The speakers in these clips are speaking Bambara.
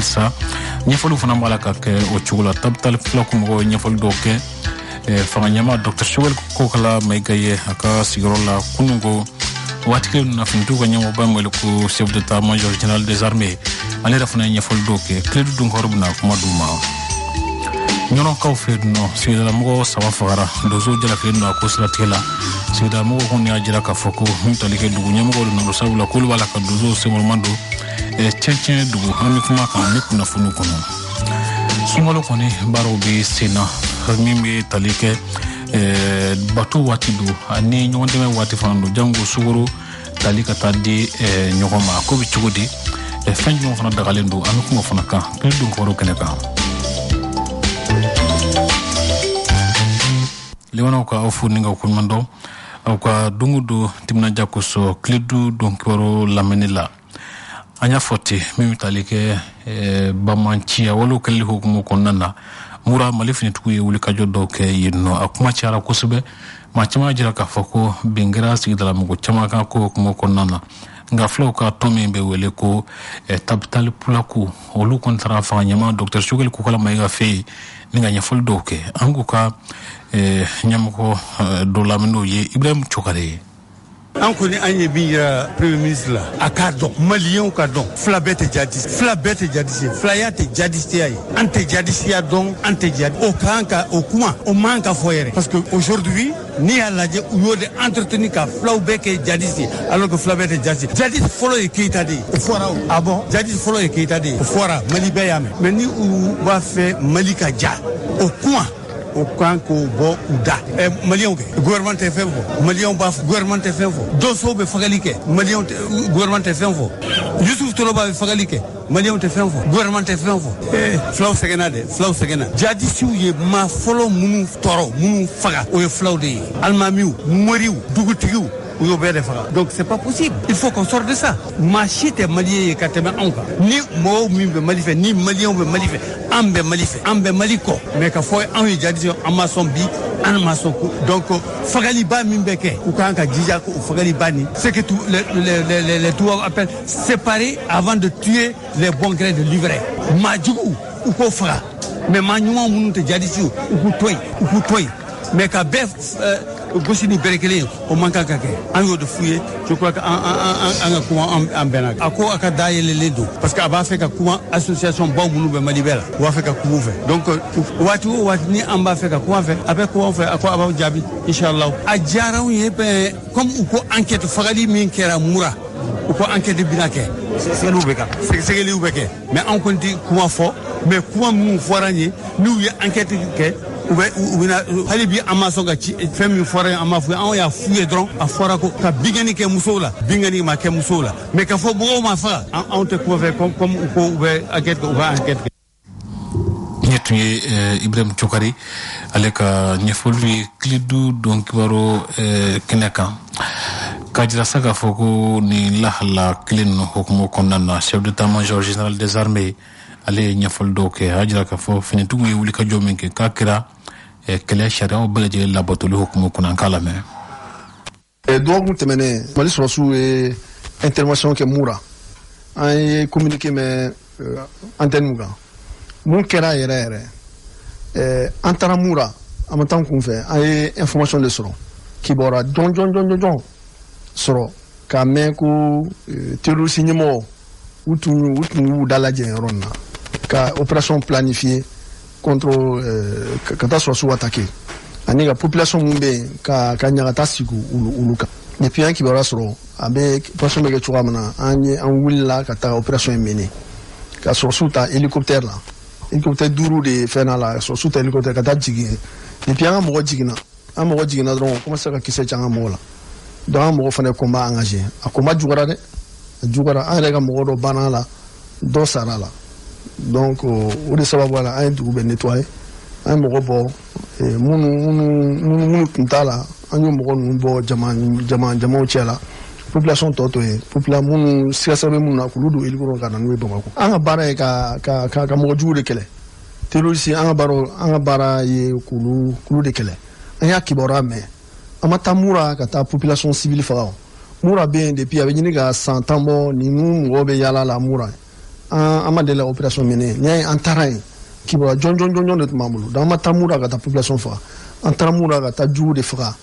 alsa nyefolu fana mala ka ke o chugula tabtal flaku mo nyefolu doke fanganyama Dr. Showel kokala maigaye aka sigrola kunungo watikle na fintu ko nyamo ba mo ko chef d'état-major général des armées ale rafana nyefolu doke kledu dun horbuna kuma duma nyono kaw fedno sida mo sawa fagara dozo jala fedno ko sratela sida mo ko nya jira ka foko mutali ke dugu nyamo ko no sabula kul wala ka dozo semol mando chechen dugu hami kuma kan ne kuna funu kono sungolo koni baro bi sina mimbe talike batu watidu ani nyonde me wati fando jango suguru talika tadi nyogoma ko bi chugudi fanjo fana dagalendo anu kuma fana ka pedu ko keneka lewana ko ofu ninga ko mando ko dungudo timna jakuso kledu donc waro lamenila anya foti mimi talike bamanchia walo kalli hukumu konnana mura malifini tukuye wuli kajo doke yinno akuma chara kusube ma chama jira ka fako bingira sigdala mugo chama ka ko hukumu konnana nga flow ka tomi be wele ko tabtal pulaku olu kontra fa nyama Dr. Shugel ko kala mayga fe ninga nyafol doke angu ka nyamko do lamino ye Ibrahim Chokare an koni an ye bin yira premier ministre la a ka dɔn maliyɛnw ka dɔn fila bɛɛ tɛ jadisi filaya tɛ jadisiya ye an tɛ jadisiya dɔn an tɛ jadi o kan ka o kuma o man ka fɔ yɛrɛ parce que aujourd'hui ni y'a lajɛ u y'o de entretenir ka filaw bɛɛ kɛ jadisi alors que fila bɛɛ tɛ jadisi jadisi fɔlɔ ye Keyita de ye o fɔra o ah bon jadisi fɔlɔ ye Keyita de ye o fɔra Mali bɛɛ y'a mɛn mais ni u b'a fɛ Mali ka ja o kuma o kan ko bɔ u da maliyɛnw kɛ gouvernement tɛ fɛn fɔ maliyɛnw b'a fɔ gouvernement tɛ fɛn fɔ doso bɛ fagali kɛ maliyɛnw tɛ gouvernement tɛ fɛn fɔ Yusuf Toloba bɛ fagali kɛ maliyɛnw tɛ fɛn fɔ gouvernement tɛ fɛn fɔ filaw sɛgɛnna dɛ filaw sɛgɛnna jadisiw ye maa fɔlɔ minnu tɔɔrɔ minnu faga o ye filaw de ye alimamiw moriw dugutigiw u y'o bɛɛ de faga donc c'est pas possible il faut qu'on sorte de ça maa si tɛ maliyɛn ye ka tɛmɛ anw kan ni mɔgɔw min bɛ Mali fɛ ni maliyɛnw bɛ Mali fɛ an bɛ Mali fɛ an bɛ Mali kɔ mais ka fɔ anw ye jadisi an ma sɔn bi an ma sɔn ko donc fagaliba min bɛ kɛ u kan ka jija ko o fagaliba ni c'est que les tubaab appellent séparer avant de tuer les bons grains de l'ivraie maa jugu u k'o faga mais maa ɲuman minnu tɛ jadisi u k'u to yen mais ka bɛɛ gosi ni bɛrɛ kelen o man kan ka kɛ an y'o de f'u ye je crois que an ka kuma an bɛnna a ko a ka da yɛlɛlen don parce que a b'a fɛ ka kuma association baw minnu bɛ Mali bɛɛ la u b'a fɛ ka kuma u fɛ donc waati o waati ni an b'a fɛ ka kuma fɛ a bɛ kuma fɛ a ko a b'aw jaabi inchallah a diyara anw ye comme u ko enquête fagali min kɛra mura u ko enquête bina kɛ sɛgɛsɛgɛliw bɛ kɛ mais an kɔni tɛ kuma fɔ mais kuma minnu fɔra an ye n'u ye enquête kɛ u bɛna hali bi an ma sɔn ka fɛn min fɔra an ma fɔ anw y'a f'u ye dɔrɔn a fɔra ko ka bingani kɛ musow la bingani ma kɛ musow la mais ka fɔ mɔgɔw ma faga anw tɛ kuma fɛ comme u ko u bɛ enquête kɛ u ka enquête kɛ ñettu Ibrahim Chokari ale ka ñefolu klidu donc waro keneka kajira saga foko ni lahala klin hukumu konnana chef d'état-major général des armées ale ñefol doke hajira ka fo fini tugu wuli ka jomen ke kakira kele sharia o beleje labatulu hukumu kunan kalame donc temene mali sorosu intervention ke mura ay communiquer mais antenne muga mun kera yere antara mura amatan kun fɛ ay information de soro ki bora don soro ka men ko terroriste nyemo utu dalaje ronna ka opération planifiée contre catastrophe ou attaqué ani la population mumbe ka nyagata sigu uluka et puis un qui va soro abe population be ke mana an willa ka ta opération menée ka so suta hélicoptère là hélicoptère duru de fena la so suta hélicoptère ka ta jigi et puis an mo jigina dron commence ka kisse janga mo la donc mo fane combat engagé a combat jugara an rega mo do banala do sarala donc o de sababu la an du be nettoyer an mo bo munu tintala an yo mo no bo jama chela population toto e population munu siasabe munu akuludu eligoro kana no be bako an bara ka mo jure kele terroriste an bara ye kulu de kele an ya kibora me amata mura kata population civile fao mura bien depuis avec ni ga 100 ans ni nu ngobe yala la mura ama de la opération menée nya antara qui va jon de mamulu dans ma tamura ga ta population fa antaramura ga ta ju de fra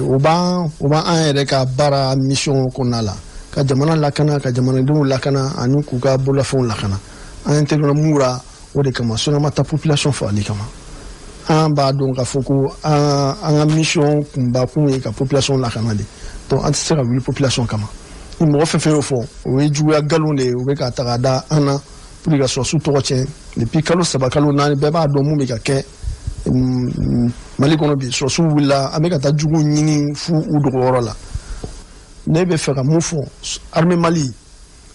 oba an yɛrɛ ka baara mission kɔnɔna la ka jamana lakana ka jamanadenw lakana ani k'u ka bololafɛnw lakana an tɛgɛna mura o de kama sinon ma ta population fagali kama an b'a dɔn k'a fɔ ko an ka mission kunba kun ye ka population lakana de donc an tɛ se ka wuli population kama ni mɔgɔ fɛn fɛn y'o fɔ o ye juguya galon de ye u bɛ ka ta ka da an na pour que ka sɔrɔsiw tɔgɔ tiɲɛ depuis kalo 3 kalo 4 bɛɛ b'a dɔn mun bɛ ka kɛ Mali kɔnɔ bi sɔrɔsiw wulila an bɛ ka taa jugu ɲini fu u dogoyɔrɔ la ne bɛ fɛ ka mun fɔ armée Mali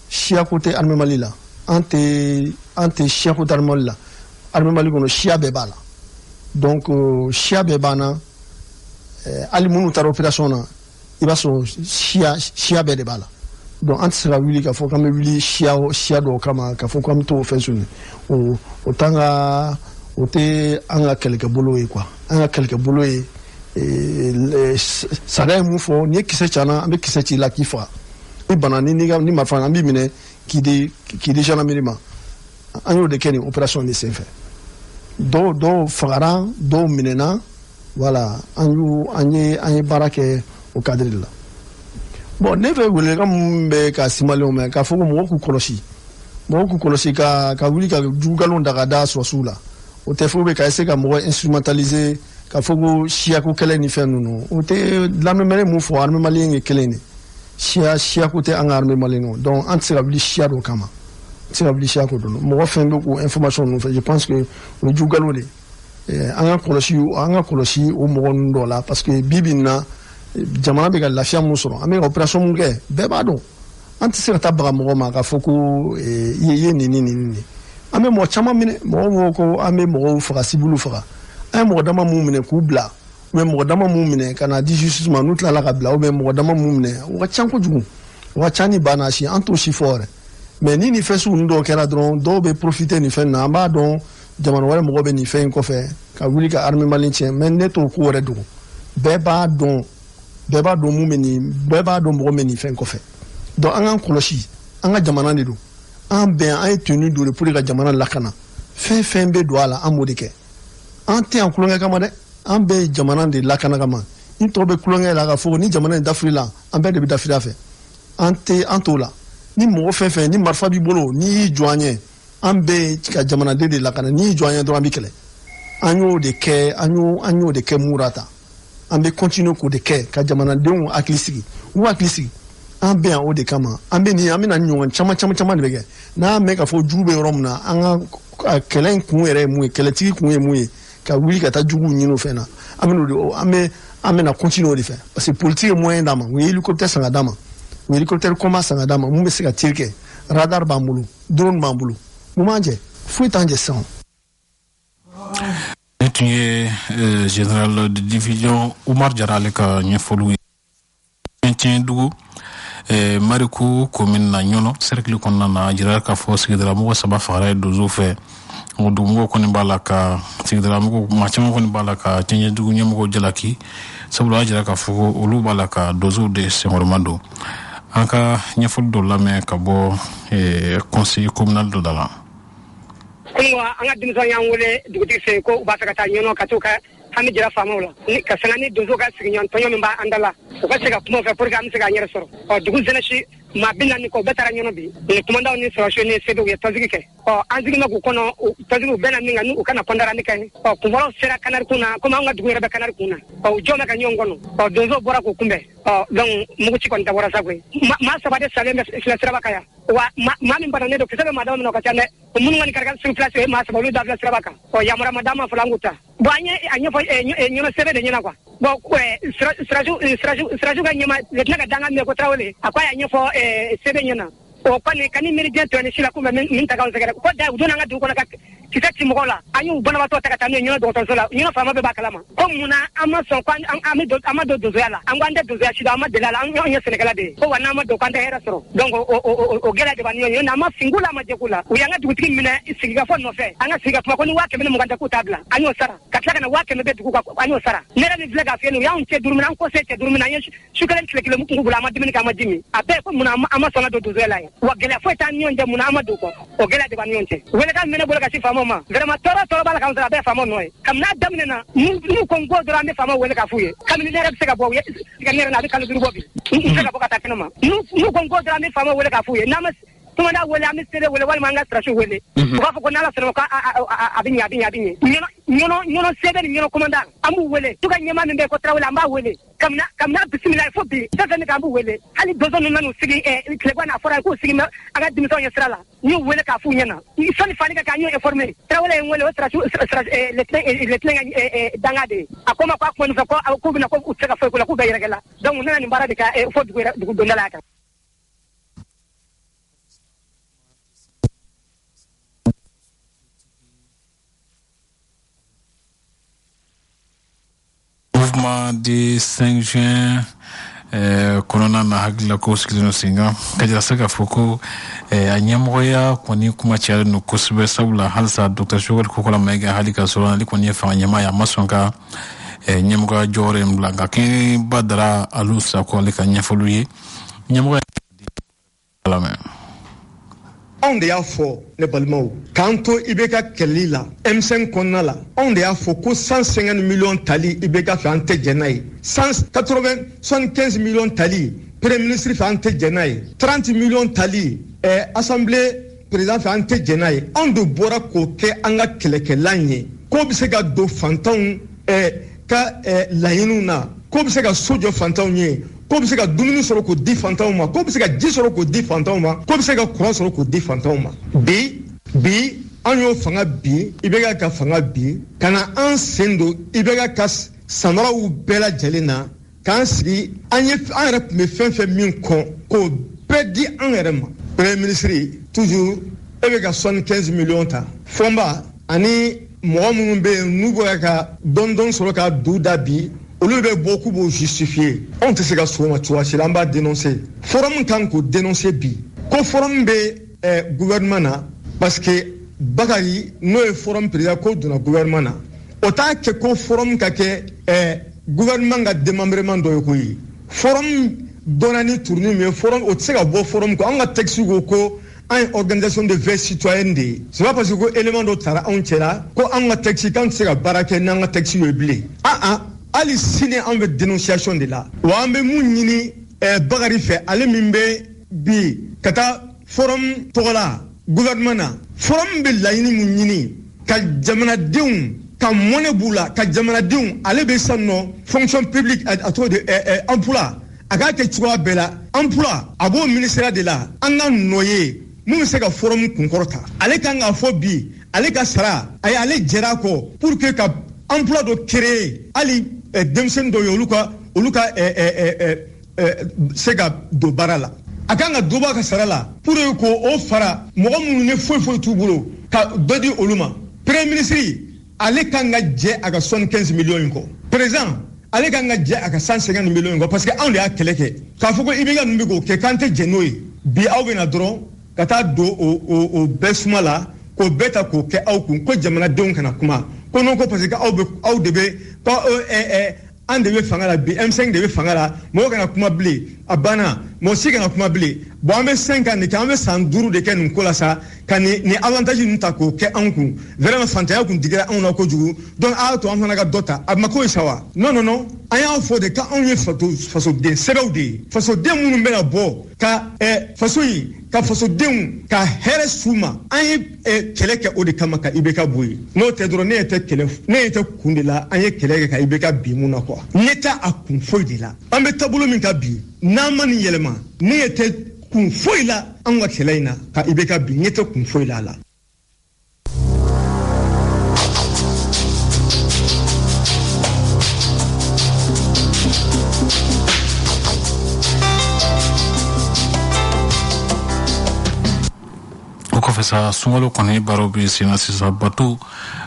siya ko tɛ armée Mali la an tɛ siya ko tɛ armée Mali la armée Mali kɔnɔ siya bɛɛ b'a la donc siya bɛɛ b'an na hali minnu taara opération na i b'a sɔrɔ siya bɛɛ de b'a la donc an tɛ se ka wuli k'a fɔ k'an bɛ wuli siya dɔw kama k'a fɔ k'an bɛ t'o fɛn sunni o t'an ka o tɛ an ka kɛlɛkɛbolo ye quoi an ka kɛlɛkɛbolo ye sariya ye mun fɔ n'i ye kisɛ cana an bɛ kisɛ ci i la k'i faga ni bana ni marifa an b'i minɛ k'i di gendarmerie ma an y'o de kɛ nin opération de senfɛ dɔw fagara dɔw minɛna voilà an ye baara kɛ o cadre de la bon ne fɛ welekan mun bɛ ka simalenw mɛn k'a fɔ ko mɔgɔw k'u kɔlɔsi ka wuli ka jugugalon da ka da sɔrɔsiw la o tɛ fo bɛ ka essayer ka mɔgɔ instrumentaliser ka fɔ ko siyako kɛlɛ ni fɛn ninnu o tɛ l'armée malienne mun fɔ armée malienne ye kelen de siyako tɛ an ka armée malienne donc an tɛ se ka wuli siya dɔ kama an tɛ se ka wuli siyako dɔ mɔgɔ fɛn bɛ k'o information ninnu fɛ je pense que o ye jugalo de an ka kɔlɔsi o mɔgɔ ninnu dɔ la parce que bi in na jamana bɛ ka lafiya mun sɔrɔ an bɛ ka opération mun kɛ bɛɛ b'a dɔn an tɛ se ka taa baga mɔgɔ ma k'a fɔ ko i ye nin de an bɛ mɔgɔ caman minɛ mɔgɔw ko an bɛ mɔgɔw faga sibiliw faga an ye mɔgɔ dama mun minɛ k'u bila ou bien mɔgɔ dama mun minɛ ka na di justice ma n'u tilala ka bila ou bien mɔgɔ dama mun minɛ o ka ca kojugu o ka ca ni banna si an t'o si fɔ yɛrɛ mais ni nin fɛn sugu ninnu dɔw kɛra dɔrɔn dɔw bɛ profiter nin fɛn na an b'a dɔn jamana wɛrɛ mɔgɔw bɛ nin fɛn in kɔfɛ ka wuli ka armée malienne tiɲɛ mais ne t'o ko wɛrɛ dogo bɛɛ b'a dɔn mun bɛ nin bɛɛ b'a dɔn mɔgɔ bɛ nin fɛn kɔfɛ donc an k'an kɔlɔsi an ka jamana de don an bɛn an ye tenue don pour ka jamana lakana fɛn bɛ don a la an b'o de kɛ an tɛ yan kulonkɛ kama dɛ an bɛ jamana de lakana kama ni tɔw bɛ kulonkɛ la ka fɔ ni jamana in dafirila an bɛɛ de bɛ dafiri a fɛ an t'o la ni mɔgɔ fɛn ni marifa b'i bolo n'i y'i jɔ an ɲɛ an bɛɛ ka jamanaden de lakana n'i y'i jɔ an ɲɛ dɔrɔn an bɛ kɛlɛ an y'o de kɛ mura ta an bɛ continuer k'o de kɛ ka jamanadenw hakili sigi an bɛ yan o de kama an bɛ na ɲɔgɔn caman de bɛ kɛ n'an mɛn ka fɔ jugu bɛ yɔrɔ min na an ka kɛlɛ in kun yɛrɛ ye mun ye kɛlɛtigi kun ye mun ye ka wuli ka taa juguw ɲini o fɛn na an bɛna continuer o de fɛ parce que politique ye moyen d'a ma u ye hélicoptère san ka d'a ma u ye hélicoptère combat san ka d'a ma mun bɛ se ka tir kɛ radar b'an bolo drone b'an bolo mun b'an jɛ foyi t'an jɛ sisan. ne tun ye général de division Umar Jara ale ka ɲɛfɔliw ye Tiɲɛdugu Mariku commune na Ɲɔnɔ cercle kɔnɔna na a jira k'a fɔ sigidalamɔgɔ 3 fagara ye donso fɛ o dugumɔgɔw kɔni b'a la ka sigidalamɔgɔw maa caman kɔni b'a la ka Tiɲɛdugu ɲɛmɔgɔw jalaki sabula a jira k'a fɔ ko olu b'a la ka donsow de senkɔrɔma don an ka ɲɛfɔli dɔ lamɛn ka bɔ conseil communal dɔ da la. Kunun an ka denmisɛnw y'an wele dugutigi fɛ ko u b'a fɛ ka taa Ɲɔnɔ ka t'u ka hami jira faamaw la ka sanga ni donso ka sigiɲɔgɔn tɔɲɔ min b'a an da la u ka se ka kuma fɛ pour que an bɛ se k'an yɛrɛ sɔrɔ dugu jeunesse maa 40 kɔ u bɛɛ taara Ɲɔnɔ bi ni commandant ni sɔrɔsiw ni CEDEAO u ye tɔnsigi kɛ an sigilen k'u kɔnɔ tɔnsigiw bɛɛ na min kan n'u kana kɔndarani kɛ kunfɔlɔw sera Kanari kun na komi an ka dugu yɛrɛ bɛ Kanari kun na u jɔn bɛ ka ɲɔgɔn kɔnɔ donso bɔra k'u kunbɛn donc muguci kɔni dabɔra sa koyi maa 3 de salen bɛ filɛ siraba kan yan wa maa min bananen don kisɛ bɛ maa dama min na o ka ca dɛ minnu kɔni kɛra sur place ye maa 3 olu da filɛ siraba kan yamaruya ma d'a ma fɔlɔ an k'u ta bon an ye a ɲɛfɔ Ɲɔnɔ sɛbɛn de ɲɛna quoi bon siraju ka ɲɛma lieutenant ka danga min ko Tarawele a ko a y'a ɲɛfɔ sɛbɛn ɲɛna o kɔni ka ni méridien tɔ ni si la ko min ta k'anw sɛgɛrɛ ko da u donna an ka dugu kɔnɔ ka kita timola anyu bona bato takata nyo docteur sola nyo fama be bakalama ko muna amason kwa amado dozoyala angwande dozoya shida amadela anyo senegala de ko wana amado kanda hera soro donc o gela de banyo na mafingula majekula uyanga dugutiki mina sigiga fo no fe anga sigiga kuma ko ni wake mena muganda ku tabla anyo sara kataka na wake mebe duku kwa anyo sara nera ni vlega fe no ya unche durumina ko se che durumina yen shukalen kile mukungula amadimi kama jimi abe ko muna amason do dozoyala wa gela fo tan nyonje muna amado ko o gela de banyonche wele ka mena bola ka si fama ma vraiment toro bala ka ndra be fama no kam na damne na nu kongo dora me fama wele ka fuye kam ni nera se ka bo ka nera na be kalu duru bobi se ka bo ka takena ma nu kongo dora me fama wele ka fuye na mas tuma da wele amisere wele wal manga strashu wele ko fa ko na la sero ka abinya nyono sebe ni nyono komanda amu wele tuka nyema mbe ko trawela amba wele kamna bismillah fobi sasa ni kambu wele hali dozo nanu sigi klebwa na fora ko sigi aga dimito yesrala ni wele ka fu nyana isani fani ka nyo informer trawela wele strashu le dangade akoma kwa ko nfa ko bina ko utaka fo ko la ku bayiragala donc nana ni mbara de ka fobi ko dondala ka mouvement du 5 juin konona na hagla ko skilino singa kaja saka foko anyamoya kwani kuma chale no kusbe sabula halsa Dr. Sugar Kokola mega halika solana likoni fa nyama ya masonka nyamoga jore mblanga ki badara alusa ko lika nyafoluye nyamoga alame on de y'a fɔ ne balimaw k'an to IBK kɛlɛli la M5 kɔnɔna la on de y'a fɔ ko 150 millions tali IBK fɛ an tɛ jɛn n'a ye 75 millions tali premier ministre fɛ an tɛ jɛn n'a ye 30 millions tali assemblée président fɛ an tɛ jɛn n'a ye anw de bɔra k'o kɛ an ka kɛlɛkɛlan ye k'o bɛ se ka don fantanw ka laɲiniw na k'o bɛ se ka so jɔ fantanw ye ko bɛ se ka dumuni sɔrɔ k'o di fantanw ma ko bɛ se ka ji sɔrɔ k'o di fantanw ma ko bɛ se ka kuran sɔrɔ k'o di fantanw ma bi an y'o fanga bi IBK ka fanga bi ka na an sen don IBK ka samaraw bɛɛ lajɛlen na k'an sigi an yɛrɛ tun bɛ fɛn fɛn min kɔn k'o bɛɛ di an yɛrɛ ma premier ministre toujours e bɛ ka 75 millions ta fɔnba ani mɔgɔ minnu bɛ yen n'u bɛ ka dɔɔni sɔrɔ ka du da bi olu bɛ bɔ k'u b'o justifier anw tɛ se ka sɔn o ma cogoya si la an b'a dénoncer forum kan k'o dénoncer bi ko forum bɛ gouvernement na parce que Bakari n'o ye forum président ko donna gouvernement na o t'a kɛ ko forum ka kɛ gouvernement ka démembrement dɔ ye koyi forum donna ni tourni min ye forum o tɛ se ka bɔ forum kɔ an ka texte ko an ye organisation de veille citoyenne de ye c'est pas parce que ko élément dɔ tara anw cɛla ko an ka texte k'an tɛ se ka baara kɛ n'an ka texte ye bilen hali sini an bɛ dénonciation de la wa an bɛ mun ɲini Bakari fɛ ale min bɛ bi ka taa forum tɔgɔ la gouvernement na forum bɛ laɲini mun ɲini ka jamanadenw ka mɔnɛ b'u la ka jamanadenw ale bɛ sisan nɔ fonction publique a tɔgɔ de emploi a k'a kɛ cogoya bɛɛ la emploi a b'o ministère de la an ka nɔ ye mun bɛ se ka forum kunkɔrɔta ale kan k'a fɔ bi ale ka sara a ye ale jɛra a kɔ pour que ka emploi dɔ créer hali denmisɛnnin dɔw ye olu ka se ka don baara la a kan ka dɔ bɔ a ka sara la pour que k'o fara mɔgɔ minnu ni foyi t'u bolo ka dɔ di olu ma premier ministre ale kan ka jɛ a ka 75 millions in kɔ président ale kan ka jɛ a ka 150 millions in kɔ parce que anw de y'a kɛlɛ kɛ k'a fɔ ko IBK ninnu bɛ k'o kɛ k'an tɛ jɛn n'o ye bi aw bɛ na dɔrɔn ka taa don o bɛɛ suma la k'o bɛɛ ta k'o kɛ aw kun ko jamanadenw kana kuma ko non ko parce que aw de bɛ an de bɛ fanga la bi M5 de bɛ fanga la mɔgɔ kana kuma bilen a banna mɔgɔ si kana kuma bilen bon an bɛ 5 ans de kɛ an bɛ san 5 de kɛ nin ko la sa ka nin avantage ninnu ta k'o kɛ anw kun vraiment fantanya kun digira anw na kojugu donc a y'a to an fana ka dɔ ta a ma k'o ye sa wa non an y'a fɔ de k'anw ye fasoden sɛbɛw de ye fasoden minnu bɛna bɔ ka faso in ka fasodenw ka hɛrɛ s'u ma an ye kɛlɛ kɛ o de kama ka IBK bɔ yen n'o tɛ dɔrɔn ne ye tɛ kun de la an ye kɛlɛ kɛ ka IBK bin mun na quoi ne tɛ a kun foyi de la an bɛ taabolo min ka bi n'an ma nin yɛlɛma ne ye tɛ kun foyi la an ka kɛlɛ in na ka IBK bin ne tɛ kun foyi la a la. Professor Sungalo kɔni baro bi sina sisan bato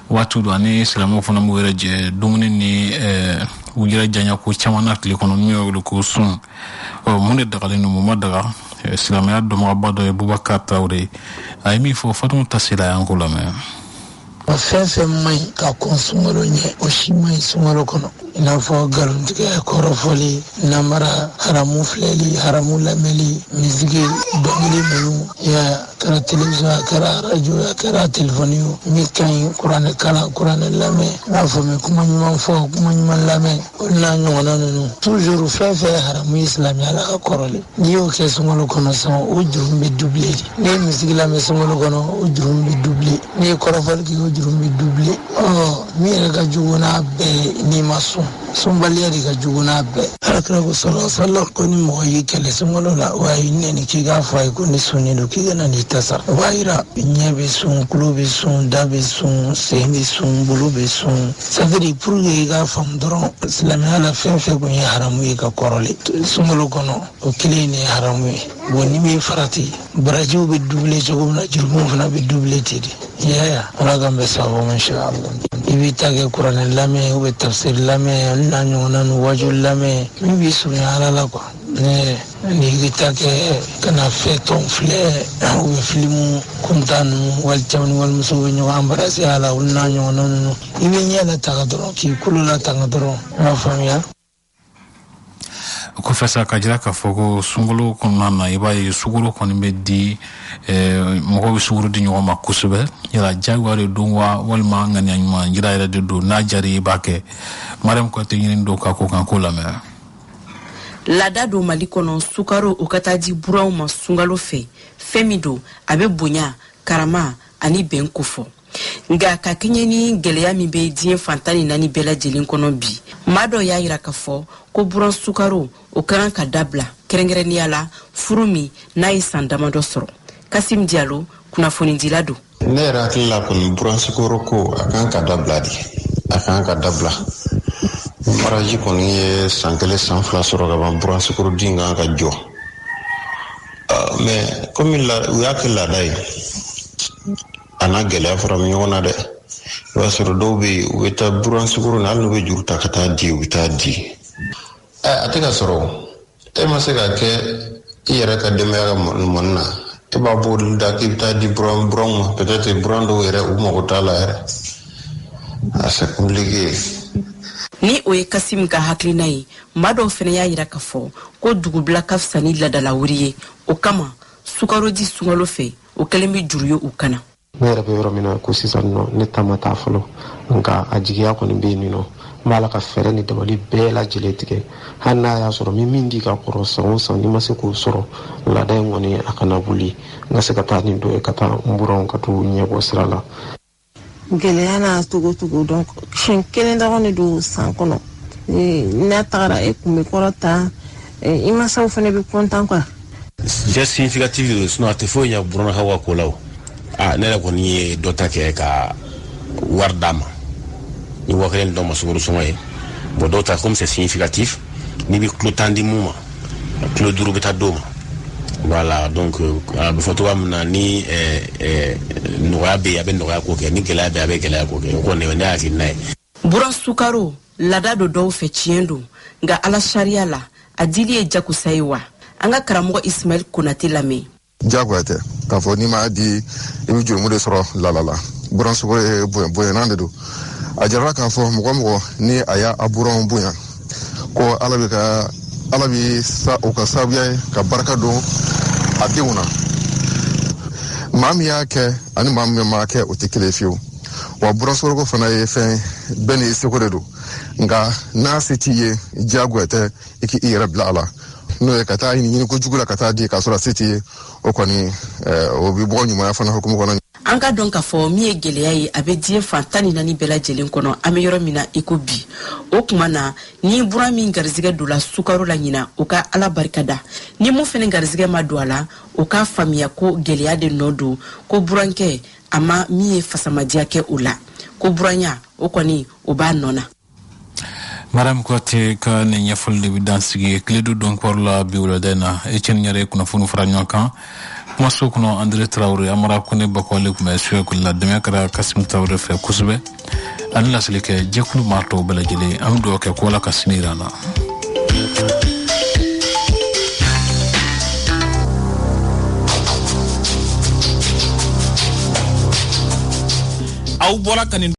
waati do ani silamɛw fana mu wɛrɛ jɛ dumuni ni u yɛrɛ janya ko caman na tile kɔnɔ min y'olu ko sun mun de dagalen no mu ma daga silamɛya dɔmɔgɔba dɔ ye Bubakar Traoré a ye min fɔ Fatou Tassila y'an ko lamɛn. Fɛn maɲi ka kɔn sunkalo ɲɛ o si maɲi sunkalo kɔnɔ i n'a fɔ ngalontigɛ kɔrɔfɔli namara haramu filɛli haramu lamɛnli misigi dɔnkili ninnu ya kɛra television a kɛra radio a kɛra telefɔni ye min ka ɲi kuranɛ kalan kuranɛ lamɛn n'a fɔ mɛ kuma ɲuman fɔ kuma ɲuman lamɛn o n'a ɲɔgɔnna ninnu toujours fɛn haramu ye silamɛya la ka kɔrɔlen n'i y'o kɛ sunkalo kɔnɔ sɔn o juru bɛ doublé de n'i ye misigi lamɛn sunkalo kɔnɔ o juru bɛ doublé n'i ye kɔrɔfɔli kɛ o juru bɛ doublé min yɛrɛ ka jugu n'a bɛɛ n'i ma sɔn sunbaliya de ka jugu n'a bɛɛ alakira ko sala ko ni mɔgɔ y'i kɛlɛ sunkalo la o y'i nɛni k'i k'a fɔ a ye ko ni sunni don k'i kana n'i ta sara o b'a yira ɲɛ bɛ sun tulo bɛ sun da bɛ sun sen bɛ sun bolo bɛ sun c'est-à-dire pour que i k'a faamu dɔrɔn silamɛya la fɛn kun ye haramu ye ka kɔrɔlen sunkalo kɔnɔ o kelen de ye haramu ye bon ni min farati barajiw bɛ doublé cogo min na jurumu fana bɛ doublé ten de yaya ala k'an bɛ sababu ma inshallah i b'i ta kɛ kuranɛ lamɛn ou bien tafsir lamɛn n'a ɲɔgɔnna ni wajuli lamɛn min b'i surunya ala la quoi ni b'i ta kɛ kana fɛn tɔn filɛ ou bien filimu kuntan ninnu wali cɛw ni walimuso bɛ ɲɔgɔn embarasser a la olu n'a ɲɔgɔnna ninnu i bɛ ɲɛ lataga dɔrɔn k'i kolo lataga dɔrɔn i m'a faamuya. Ko fɛsa ka jira k'a fɔ ko sunkalo kɔnɔna na i b'a ye sukaro kɔni bɛ di mɔgɔw bɛ sukaro di ɲɔgɔn ma kosɛbɛ yala jagoya de don wa walima ŋaniya ɲuman jira yɛrɛ de don n'a jari i b'a kɛ Mariam Kɔnate ɲini don ka ko kan ko lamɛn. Laada don Mali kɔnɔ sukaro o ka taa di buraw ma sunkalo fɛ fɛn min don a bɛ bonya karama ani bɛn kofɔ nka ka kɛɲɛ ni gɛlɛya min bɛ diɲɛ fantan ni naani bɛɛ lajɛlen kɔnɔ bi maa dɔ y'a yira k'a fɔ ko buran sukaro o ka kan ka dabila kɛrɛnkɛrɛnnenya la furu min n'a ye san damadɔ sɔrɔ Kasim Diallo kunnafonidila don. Ne yɛrɛ hakili la kɔni buran sukaro ko a kan ka dabila de a kan ka dabila maraji kɔni ye san 1 san 2 sɔrɔ ka ban buran sukaro din kan ka jɔ mais comme u y'a kɛ laada ye a n'a gɛlɛya fara ɲɔgɔn na dɛ i b'a sɔrɔ dɔw bɛ yen u bɛ taa buran sukaro na hali n'u bɛ juru ta ka taa di u bɛ taa di a tɛ ka sɔrɔ e ma se ka kɛ i yɛrɛ ka denbaya ka mɔni na e b'a bɔ da k'i bɛ taa di buran ma peut-être buran dɔw yɛrɛ u mago t'a la yɛrɛ c'est compliqué. Ni o ye Kasim ka hakilina ye maa dɔw fana y'a yira k'a fɔ ko dugubila ka fisa ni ladala wuri ye o kama sukaro di sunkalo fɛ o kɛlen bɛ juru ye u kana. Ne yɛrɛ bɛ yɔrɔ min na ko sisan nɔ ne ta ma taa fɔlɔ nka a jigiya kɔni bɛ yen nɔ n b'a la ka fɛɛrɛ ni dabali bɛɛ lajɛlen tigɛ hali n'a y'a sɔrɔ min di ka kɔrɔ san o san ni ma se k'o sɔrɔ laada in kɔni a kana wuli n ka se ka taa ni dɔ ye ka taa n buranw ka t'u ɲɛbɔ sira la. Gɛlɛya n'a togo donc siɲɛ kelen dɔrɔn de don san kɔnɔ n'a tagara e kun bɛ kɔrɔ ta i masaw fana bɛ content quoi. Geste significatif de sinon a tɛ foyi ɲɛ buran ka wa ko la o. Ne yɛrɛ kɔni ye dɔ ta kɛ ka wari d'a ma ni wa kelen dɔ ma sukaro sɔngɔ ye bon dɔw ta comme c'est significatif ni bɛ kilo 10 di mun ma kilo 5 bɛ taa d'o ma voilà donc a bɛ fɔ cogoya min na ni nɔgɔya bɛ yen a bɛ nɔgɔya ko kɛ ni gɛlɛya bɛ yen a bɛ gɛlɛya ko kɛ o kɔni ne hakilina ye. Buran sukaro laada don dɔw fɛ tiɲɛ don nka ala sariya la a dili ye jagosa ye wa an ka karamɔgɔ Ismail Konate lamɛn. Jagoya tɛ k'a fɔ n'i m'a di i bɛ jurumu de sɔrɔ la buran sukaro ye bonyanan de don a jarala k'a fɔ mɔgɔ ni a y'a buranw bonya ko ala bɛ o ka sababuya ye ka barika don a denw na maa min y'a kɛ ani maa min m'a kɛ o tɛ kelen fiyewu wa buran sukaro fana ye fɛn bɛɛ n'i seko de don nka n'a se t'i ye jagoya tɛ i k'i yɛrɛ bila a la n'o ye ka taa ɲini kojugu la ka taa di k'a sɔrɔ a se t'i ye o kɔni o bɛ bɔ ɲumanya fana hukumu kɔnɔ. An ka dɔn k'a fɔ min ye gɛlɛya ye a bɛ diɲɛ fantan ni naani bɛɛ lajɛlen kɔnɔ an bɛ yɔrɔ min na i ko bi o tuma na ni buran min garizigɛ don la sukaro la ɲina o ka ala barika da ni mun fana garizigɛ ma don a la o ka faamuya ko gɛlɛya de nɔ don ko burankɛ a ma min ye fasamadiya kɛ o la ko buranya o kɔni o b'a nɔ na. Mariam Kɔnate ka nin ɲɛfɔli de bɛ dan sigi tile du dɔn kɔrɔ la bi wulada in na Etienne Ɲare kunnafoni fara ɲɔgɔn kan kuma so kono André Traoré amara ko ne bakole ko monsieur ko la deme kara Kasim Traoré fe kusbe an la selike jekulu marto bala jele am do ke ko la kasinirana au bora kanin